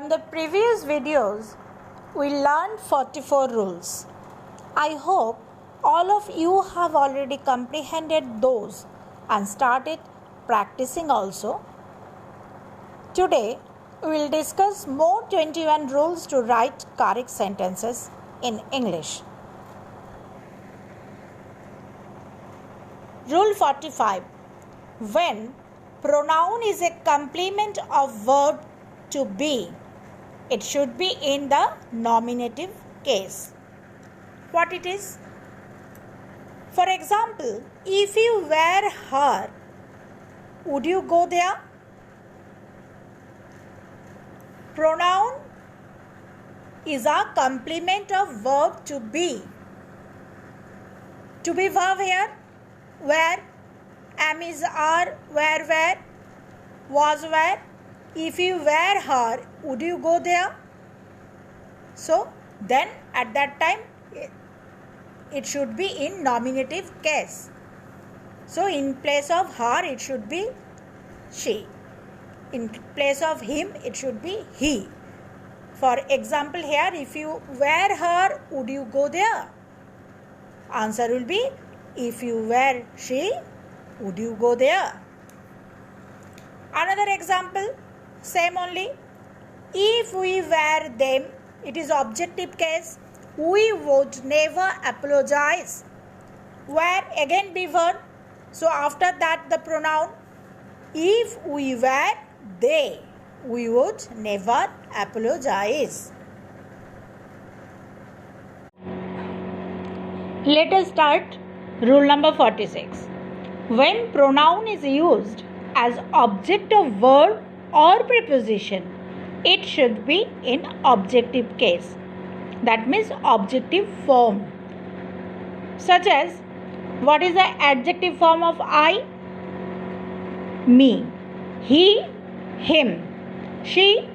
From the previous videos, we learned 44 rules. I hope all of you have already comprehended those and started practicing also. Today, we will discuss more 21 rules to write correct sentences in English. Rule 45. When pronoun is a complement of verb to be, it should be in the nominative case. What it is? For example, if you were her, would you go there? Pronoun is a complement of verb to be. To be verb here, where, am is are, where, was where. If you were her, would you go there? So, then at that time, it should be in nominative case. So, in place of her, it should be she. In place of him, it should be he. For example, here, if you were her, would you go there? Answer will be, if you were she, would you go there? Another example, same only. If we were them, it is objective case. We would never apologize. Were again be verb. So after that the pronoun. If we were they, we would never apologize. Let us start rule number 46. When pronoun is used as object of verb or preposition, it should be in objective case. That means objective form. Such as, what is the adjective form of I? Me. He, him. She,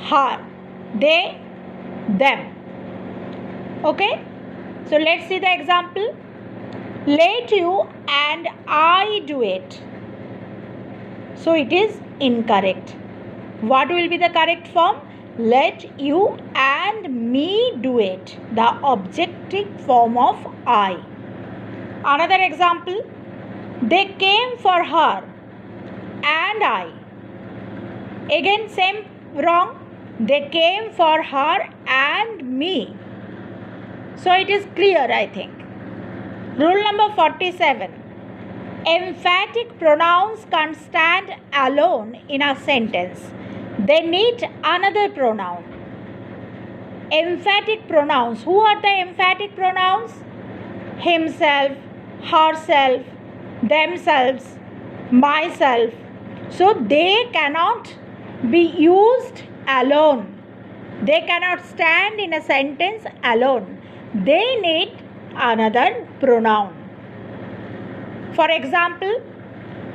her. They, them. Okay? So let's see the example. Let you and I do it. So it is incorrect. What will be the correct form? Let you and me do it. The objective form of I. Another example. They came for her and I. Again same wrong. They came for her and me. So it is clear, I think. Rule number 47. Emphatic pronouns can't stand alone in a sentence. They need another pronoun. Emphatic pronouns. Who are the emphatic pronouns? Himself, herself, themselves, myself. So they cannot be used alone. They cannot stand in a sentence alone. They need another pronoun. For example,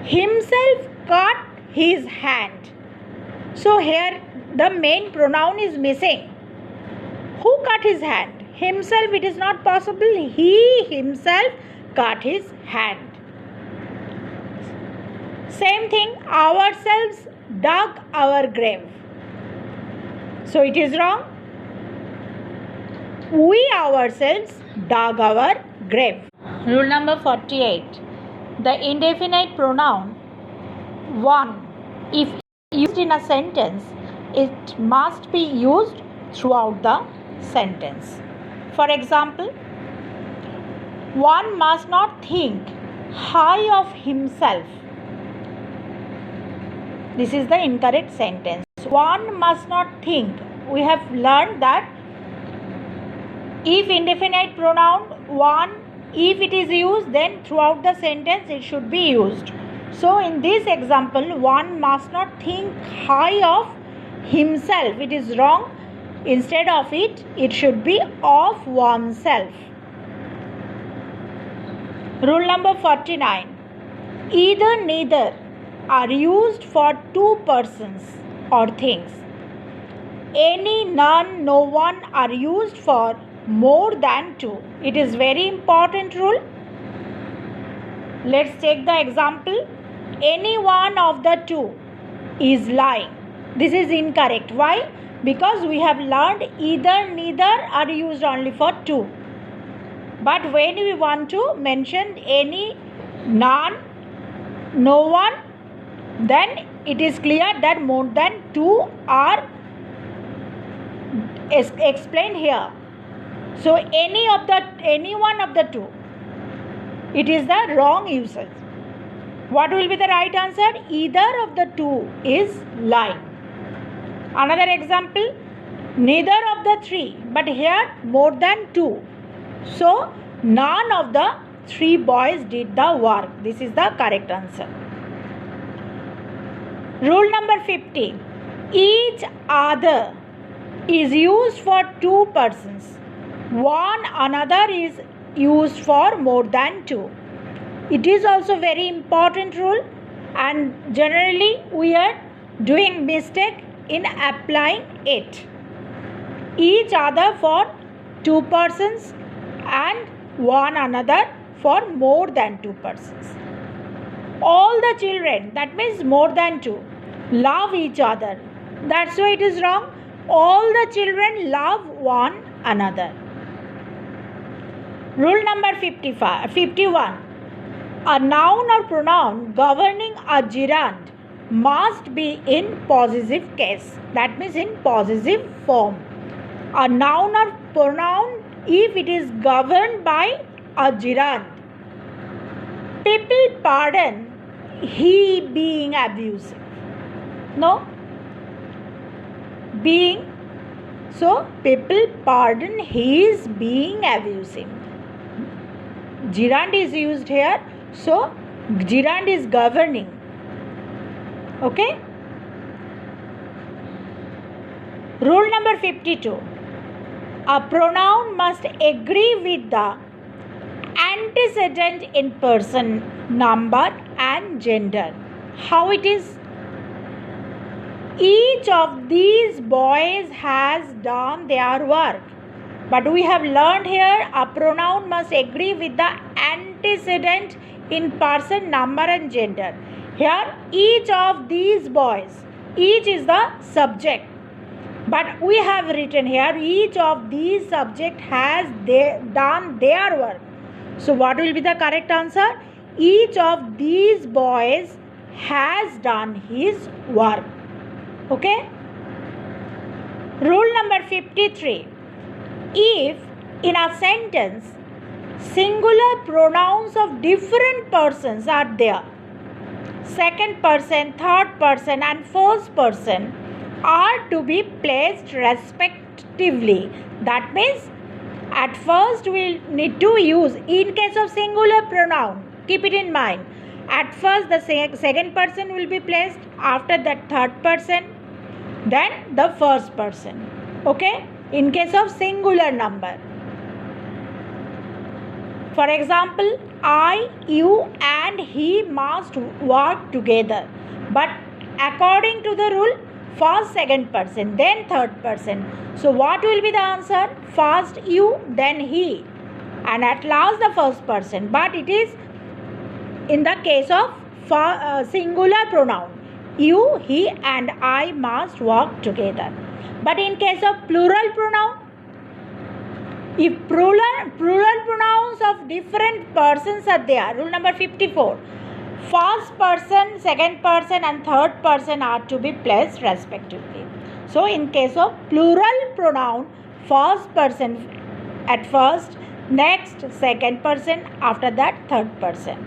himself cut his hand. So here the main pronoun is missing. Who cut his hand? Himself, it is not possible. He himself cut his hand. Same thing, ourselves dug our grave. So it is wrong. We ourselves dug our grave. Rule number 48. The indefinite pronoun one, if used in a sentence, it must be used throughout the sentence. For example, one must not think high of himself. This is the incorrect sentence. One must not think. We have learned that if indefinite pronoun one, if it is used, then throughout the sentence it should be used. So in this example, one must not think high of himself. It is wrong. Instead of it, it should be of oneself. Rule number 49. Either, neither are used for two persons or things. Any, none, no one are used for more than two. It is very important rule. Let's take the example. Any one of the two is lying. This is incorrect. Why? because we have learned either, neither are used only for two. But when we want to mention any, none, no one, then it is clear that more than two are explained here. So any one of the two, it is the wrong usage. What will be the right answer? Either of the two is lying. Another example, neither of the three, but here more than two. So none of the three boys did the work. This is the correct answer. Rule number 50. Each other is used for two persons. One another is used for more than two. It is also very important rule, and generally we are doing mistake in applying it. Each other for two persons and one another for more than two persons. All the children, that means more than two, love each other. That's why it is wrong. All the children love one another. Rule number 51. A noun or pronoun governing a gerund must be in possessive case. That means in possessive form. A noun or pronoun, if it is governed by a gerund, people pardon he being abusive. No? Being. So people pardon his being abusive. Gerund is used here. So gerund is governing. Okay? Rule number 52. A pronoun must agree with the antecedent in person, number and gender. How it is? Each of these boys has done their work. But we have learned here a pronoun must agree with the antecedent in person, number and gender. Here each of these boys, each is the subject. But we have written here each of these subject has done their work. So what will be the correct answer? Each of these boys has done his work. Okay? Rule number 53. If in a sentence singular pronouns of different persons are there, second person, third person and first person are to be placed respectively. That means at first we need to use, in case of singular pronoun, keep it in mind, at first the second person will be placed, after that third person, then the first person. Okay? In case of singular number. For example, I, you and he must work together. But according to the rule, first second person, then third person. So what will be the answer? First you, then he, and at last the first person. But it is in the case of singular pronoun. You, he and I must work together. But in case of plural pronoun, if plural pronouns of different persons are there, rule number 54, first person, second person and third person are to be placed respectively. So in case of plural pronoun, first person at first, next second person, after that third person.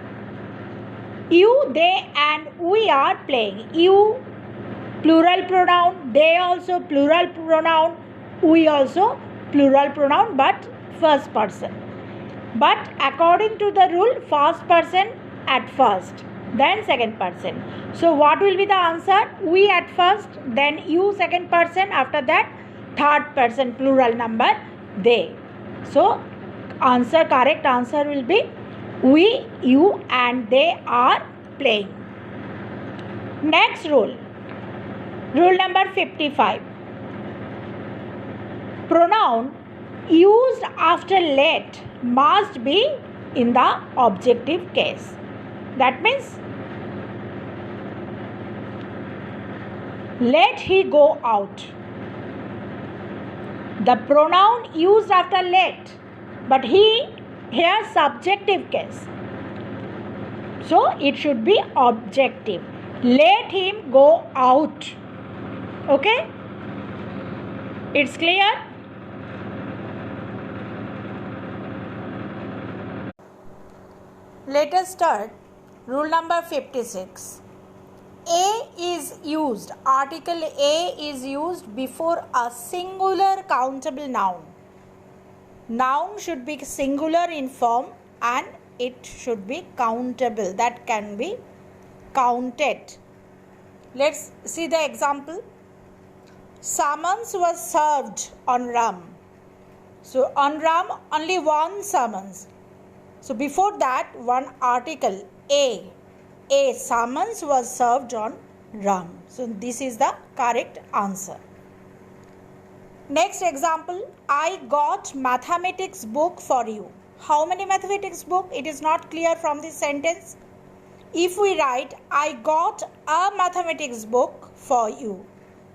You, they and we are playing. You, plural pronoun, they also plural pronoun, we also plural pronoun but first person. But according to the rule, first person at first, then second person. So what will be the answer? We at first, then you second person, after that third person plural number, they. So correct answer will be we, you and they are playing. Next rule. Rule number 55. Pronoun used after let must be in the objective case. That means let he go out. The pronoun used after let, but here subjective case. So it should be objective. Let him go out. Okay? It's clear? Let us start rule number 56. A is used, article A is used before a singular countable noun. Noun should be singular in form and it should be countable, that can be counted. Let's see the example. Summons was served on Ram. So on Ram only one summons. So before that one article A summons was served on Ram. So this is the correct answer. Next example, I got mathematics book for you. How many mathematics book? It is not clear from this sentence. If we write I got a mathematics book for you,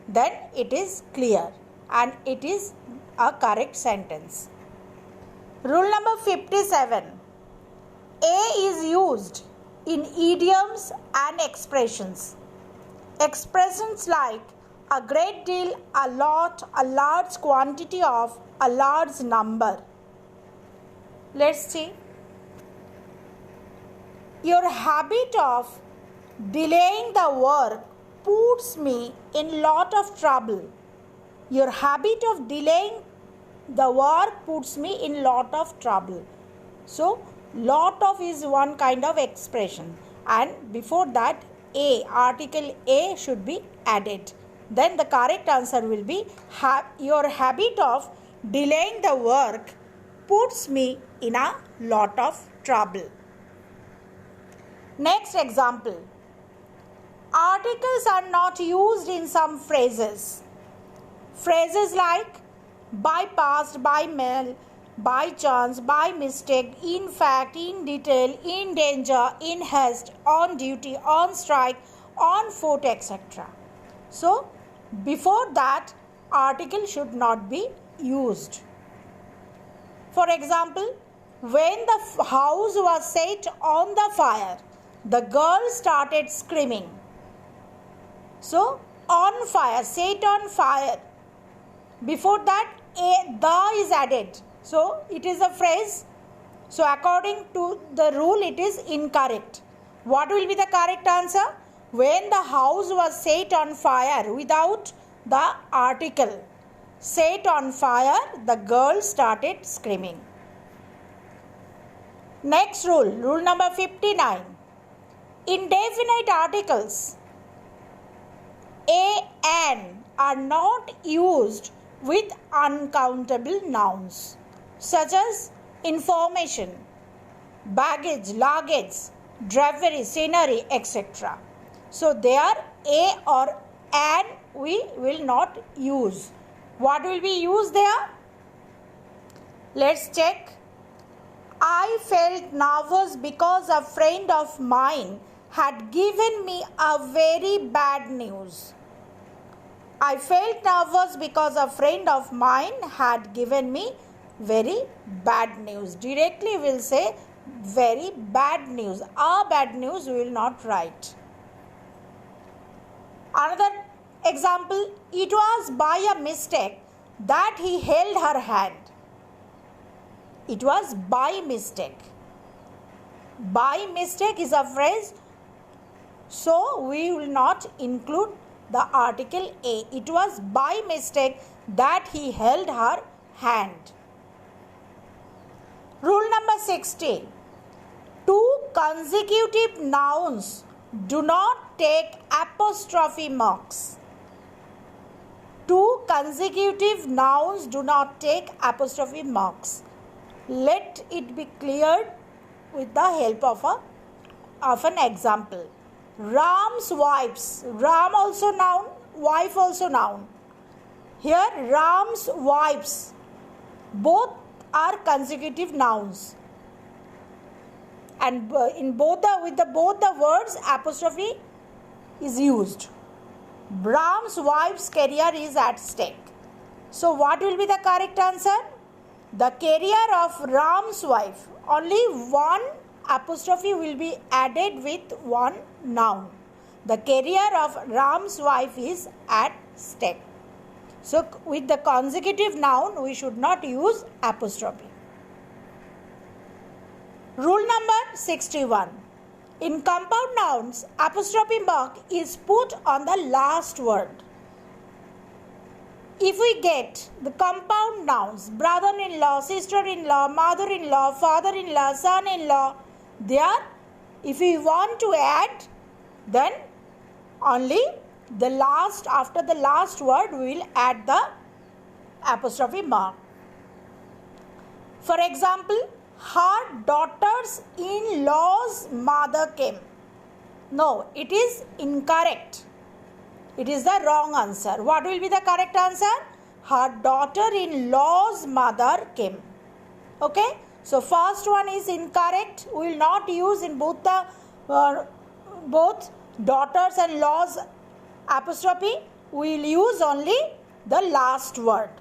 then it is clear and it is a correct sentence. Rule number 57. A is used in idioms and expressions. Expressions like a great deal, a lot, a large quantity of, a large number. Let's see. Your habit of delaying the work puts me in lot of trouble. Your habit of delaying the work puts me in lot of trouble. So, lot of is one kind of expression and before that A, article A should be added. Then the correct answer will be your habit of delaying the work puts me in a lot of trouble. Next example. Articles are not used in some phrases. Phrases like bypassed, by mail, by chance, by mistake, in fact, in detail, in danger, in haste, on duty, on strike, on foot, etc. So, before that, article should not be used. For example, when the house was set on the fire, the girl started screaming. So, on fire, set on fire. Before that, the is added. So, it is a phrase. So, according to the rule, it is incorrect. What will be the correct answer? When the house was set on fire without the article. Set on fire, the girl started screaming. Next rule, rule number 59. Indefinite articles A and are not used with uncountable nouns such as information, baggage, luggage, drapery, scenery, etc. So there A or an we will not use. What will be used there? Let's check. I felt nervous because a friend of mine had given me a very bad news. I felt nervous because a friend of mine had given me very bad news. Directly we will say very bad news. A bad news we will not write. Another example, it was by a mistake that he held her hand. It was by mistake. By mistake is a phrase, so we will not include the article A. It was by mistake that he held her hand. Rule number 60. Two consecutive nouns do not take apostrophe marks. Two consecutive nouns do not take apostrophe marks. Let it be cleared with the help of an example. Ram's wives. Ram also noun, wife also noun. Here Ram's wives. Both are consecutive nouns. And with both the words apostrophe is used. Ram's wife's career is at stake. So what will be the correct answer? The carrier of Ram's wife. Only one apostrophe will be added with one noun. The carrier of Ram's wife is at stake. So with the consecutive noun, we should not use apostrophe. Rule number 61. In compound nouns, apostrophe mark is put on the last word. If we get the compound nouns, brother-in-law, sister-in-law, mother-in-law, father-in-law, son-in-law, there, if we want to add, then only the last, after the last word, we will add the apostrophe mark. For example, her daughter's-in-law's mother came. No, it is incorrect. It is the wrong answer. What will be the correct answer? Her daughter-in-law's mother came. Okay. So first one is incorrect. We will not use in both the both daughters and laws apostrophe. We will use only the last word.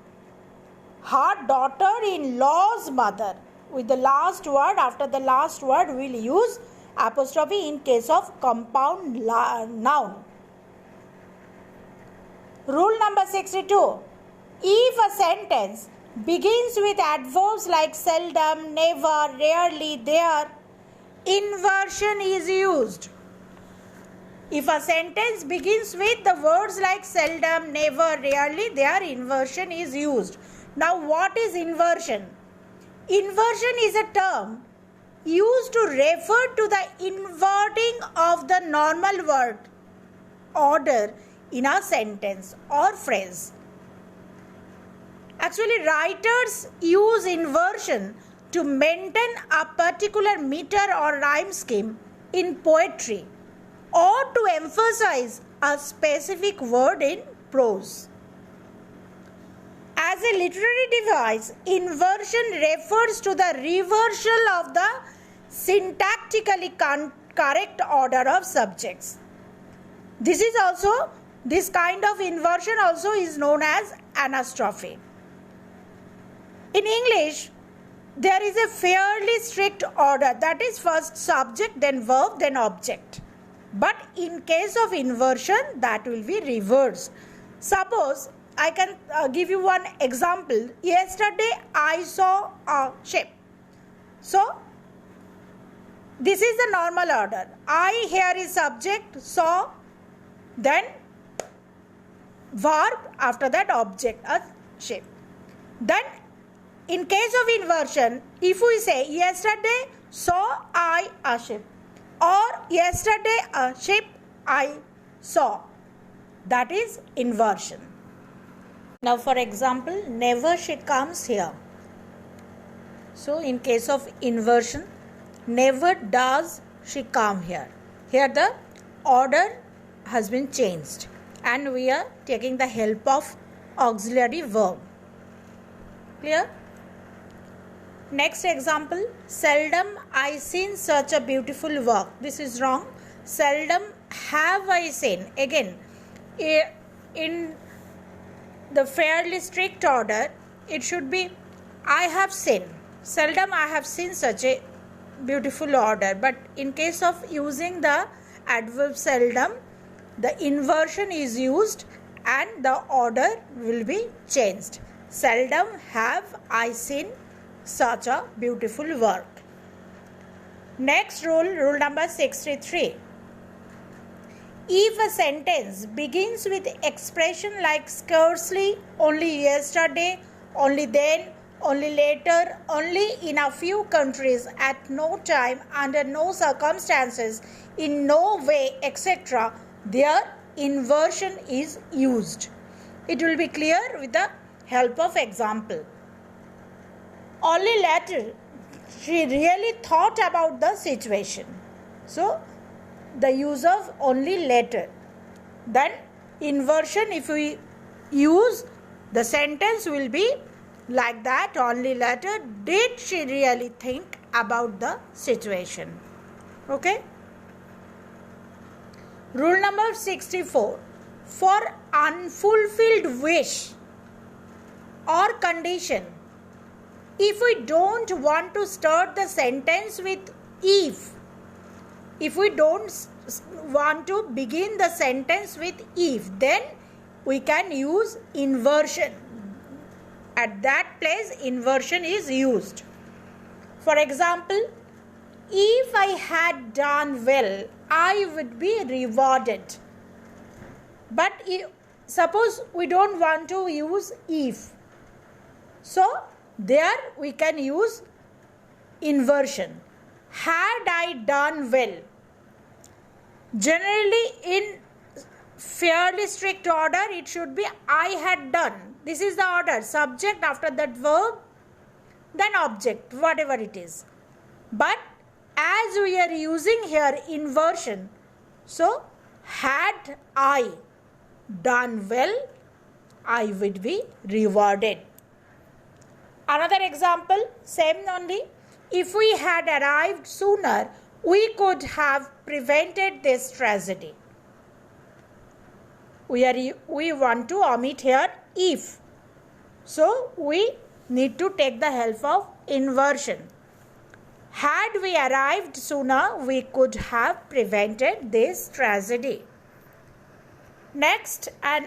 Her daughter-in-law's mother. With the last word, after the last word, we will use apostrophe in case of compound noun. Rule number 62. If a sentence begins with adverbs like seldom, never, rarely, there, inversion is used. If a sentence begins with the words like seldom, never, rarely, there, inversion is used. Now what is inversion? Inversion is a term used to refer to the inverting of the normal word order in a sentence or phrase. Actually, writers use inversion to maintain a particular meter or rhyme scheme in poetry or to emphasize a specific word in prose. As a literary device, inversion refers to the reversal of the syntactically correct order of subjects. This kind of inversion also is known as anastrophe. In English, there is a fairly strict order, that is first subject, then verb, then object. But in case of inversion, that will be reversed. Suppose I can give you one example. Yesterday I saw a ship. So this is the normal order. I here is subject, saw, then verb, after that object, a ship. Then in case of inversion, if we say yesterday saw I a ship or yesterday a ship I saw, that is inversion. Now for example, never she comes here. So in case of inversion, never does she come here. Here the order has been changed and we are taking the help of auxiliary verb. Clear? Next example, seldom I seen such a beautiful work. This is wrong. Seldom have I seen. Again, in the fairly strict order, it should be I have seen. Seldom I have seen such a beautiful order. But in case of using the adverb seldom, the inversion is used and the order will be changed. Seldom have I seen such a beautiful work. Next rule, rule number 63. If a sentence begins with expression like scarcely, only yesterday, only then, only later, only in a few countries, at no time, under no circumstances, in no way, etc., their inversion is used. It will be clear with the help of example. Only later, she really thought about the situation. So, the use of only later. Then, inversion, if we use, the sentence will be like that, only later, did she really think about the situation? Okay? Rule number 64. For unfulfilled wish, or condition. If we don't want to start the sentence with if we don't want to begin the sentence with if, then we can use inversion. At that place, inversion is used. For example, if I had done well, I would be rewarded. But suppose we don't want to use if. So, there we can use inversion. Had I done well. Generally, in fairly strict order, it should be I had done. This is the order. Subject, after that verb, then object, whatever it is. But as we are using here inversion, so had I done well, I would be rewarded. Another example, same only. If we had arrived sooner, we could have prevented this tragedy. We want to omit here if. So we need to take the help of inversion. Had we arrived sooner, we could have prevented this tragedy. Next, and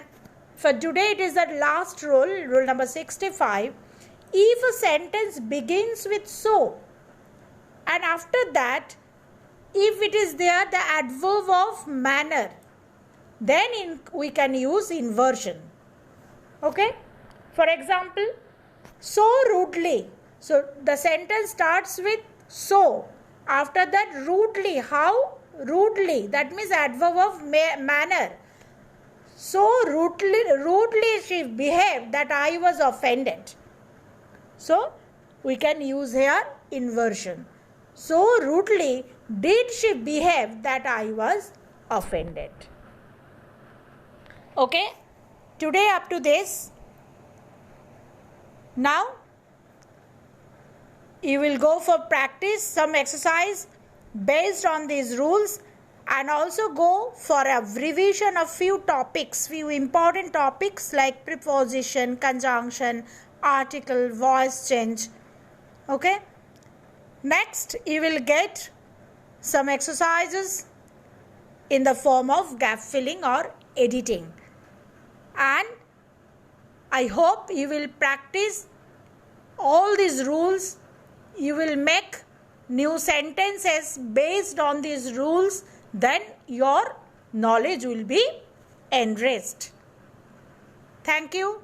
for today it is the last rule, rule number 65. If a sentence begins with so, and after that, if it is there the adverb of manner, then we can use inversion. Okay? For example, so rudely. So the sentence starts with so. After that, rudely. How? Rudely. That means adverb of manner. So rudely she behaved that I was offended. So we can use here inversion. So rudely did she behave that I was offended. Okay? Today up to this. Now you will go for practice some exercise based on these rules, and also go for a revision of few topics, few important topics like preposition, conjunction, article, voice change. Okay? Next, you will get some exercises in the form of gap filling or editing. And I hope you will practice all these rules. You will make new sentences based on these rules. Then your knowledge will be enriched. Thank you.